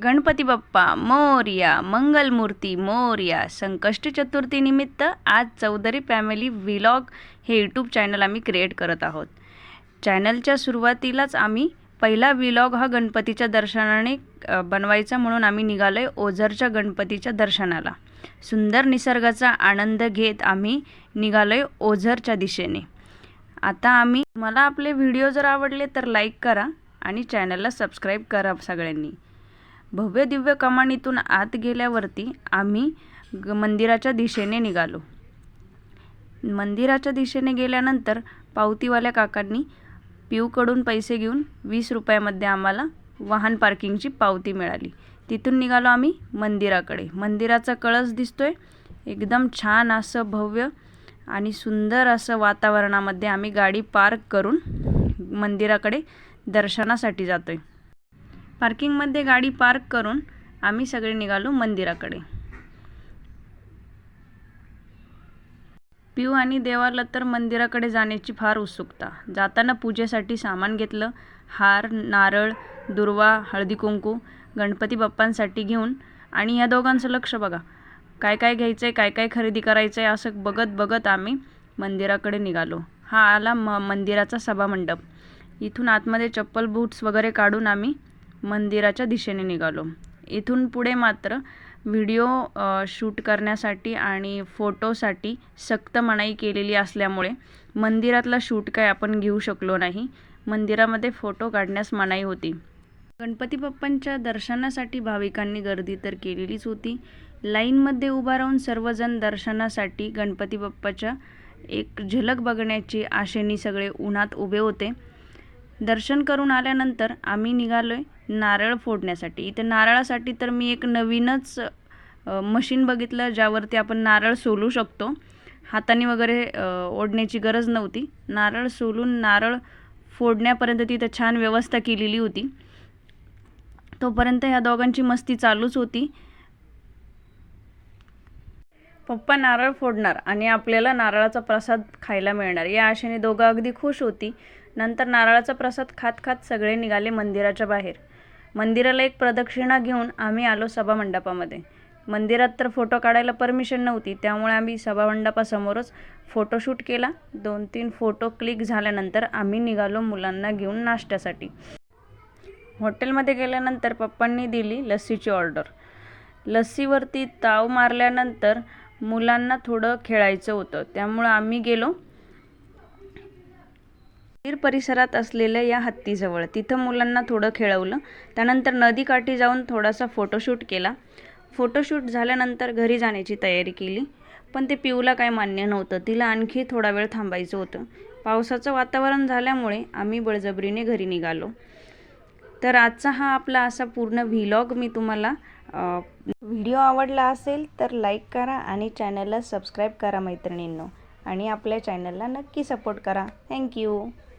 गणपती बाप्पा मोरया, मंगलमूर्ती मोरया. संकष्टी चतुर्थी निमित्त आज Chaudhari family vlog हे यूट्यूब चॅनल आम्ही क्रिएट करत आहोत. चॅनलच्या सुरुवातीलाच आम्ही पहिला व्लॉग हा गणपतीच्या दर्शनाने बनवायचा म्हणून आम्ही निघालोय ओझरच्या गणपतीच्या दर्शनाला. सुंदर निसर्गाचा आनंद घेत आम्ही निघालोय ओझरच्या दिशेने. आता मला आपले व्हिडिओ जर आवडले तर लाईक करा आणि चॅनलला सबस्क्राईब करा सगळ्यांनी. भव्य दिव्य कमानीतून आत गेल्यावरती आम्ही मंदिराच्या दिशेने निघालो. मंदिराच्या दिशेने गेल्यानंतर पावतीवाल्या काकांनी पिऊकडून पैसे घेऊन 20 रुपयामध्ये आम्हाला वाहन पार्किंगची पावती मिळाली. तिथून निघालो आम्ही मंदिराकडे. मंदिराचा कळस दिसतोय. एकदम छान असं भव्य आणि सुंदर असं वातावरणामध्ये आम्ही गाडी पार्क करून मंदिराकडे दर्शनासाठी जातोय. पार्किंगमध्ये गाडी पार्क करून आम्ही सगळे निघालो मंदिराकडे. पिऊ आणि देवाला तर मंदिराकडे जाण्याची फार उत्सुकता. जाताना पूजेसाठी सामान घेतलं. हार, नारळ, दुर्वा, हळदी कुंकू गणपती बाप्पांसाठी घेऊन. आणि या दोघांचं लक्ष बघा, काय काय घ्यायचंय, काय काय खरेदी करायचंय असं बघत बघत आम्ही मंदिराकडे निघालो. हा आला मंदिराचा सभामंडप. इथून आतमध्ये चप्पल बूट्स वगैरे काढून आम्ही मंदिराच्या दिशेने निघालो. इथून पुढे मात्र व्हिडिओ शूट करण्यासाठी आणि फोटोसाठी सक्त मनाई केलेली असल्यामुळे मंदिरातला शूट काय आपण घेऊ शकलो नाही. मंदिरामध्ये फोटो काढण्यास मनाई होती. गणपती बाप्पांच्या दर्शनासाठी भाविकांनी गर्दी तर केलेलीच होती. लाईनमध्ये उभा राहून सर्वजण दर्शनासाठी गणपती बाप्पाच्या एक झलक बघण्याची आशेने सगळे उन्हात उभे होते. दर्शन करून आल्यानंतर आम्ही निघालोय नारळ फोडण्यासाठी. इथे नारळासाठी तर मी एक नवीनच मशीन बघितलं ज्यावरती आपण नारळ सोलू शकतो. हाताने वगैरे ओढण्याची गरज नव्हती. नारळ सोलून नारळ फोडण्यापर्यंत तिथे छान व्यवस्था केलेली होती. तोपर्यंत ह्या दोघांची मस्ती चालूच होती. पप्पा नारळ फोडणार आणि आपल्याला नारळाचा प्रसाद खायला मिळणार या आशेने दोघं अगदी खुश होती. नंतर नारळाचा प्रसाद खात खात सगळे निघाले मंदिराच्या बाहेर. मंदिराला एक प्रदक्षिणा घेऊन आम्ही आलो सभामंडपामध्ये. मंदिरात तर फोटो काढायला परमिशन नव्हती, त्यामुळे आम्ही सभामंडपासमोरच फोटोशूट केला. 2-3 फोटो क्लिक झाल्यानंतर आम्ही निघालो मुलांना घेऊन नाश्त्यासाठी. हॉटेलमध्ये गेल्यानंतर पप्पांनी दिली लस्सीची ऑर्डर. लस्सीवरती ताव मारल्यानंतर मुलांना थोडं खेळायचं होतं, त्यामुळं आम्ही गेलो मंदिर परिसरात असलेल्या या हत्तीजवळ. तिथं मुलांना थोडं खेळवलं. त्यानंतर नदीकाठी जाऊन थोडासा फोटोशूट केला. फोटोशूट झाल्यानंतर घरी जाण्याची तयारी केली. पण ते पिऊला काय मान्य नव्हतं. तिला आणखी थोडा वेळ थांबायचं होतं. पावसाचं वातावरण झाल्यामुळे आम्ही बळजबरीने घरी निघालो. तर आजचा हा आपला असा पूर्ण व्लॉग मी तुम्हाला व्हिडिओ आवडला असेल तर लाईक करा आणि चॅनलला सबस्क्राईब करा मैत्रिणींनो. आणि आपल्या चॅनलला नक्की सपोर्ट करा. थँक्यू.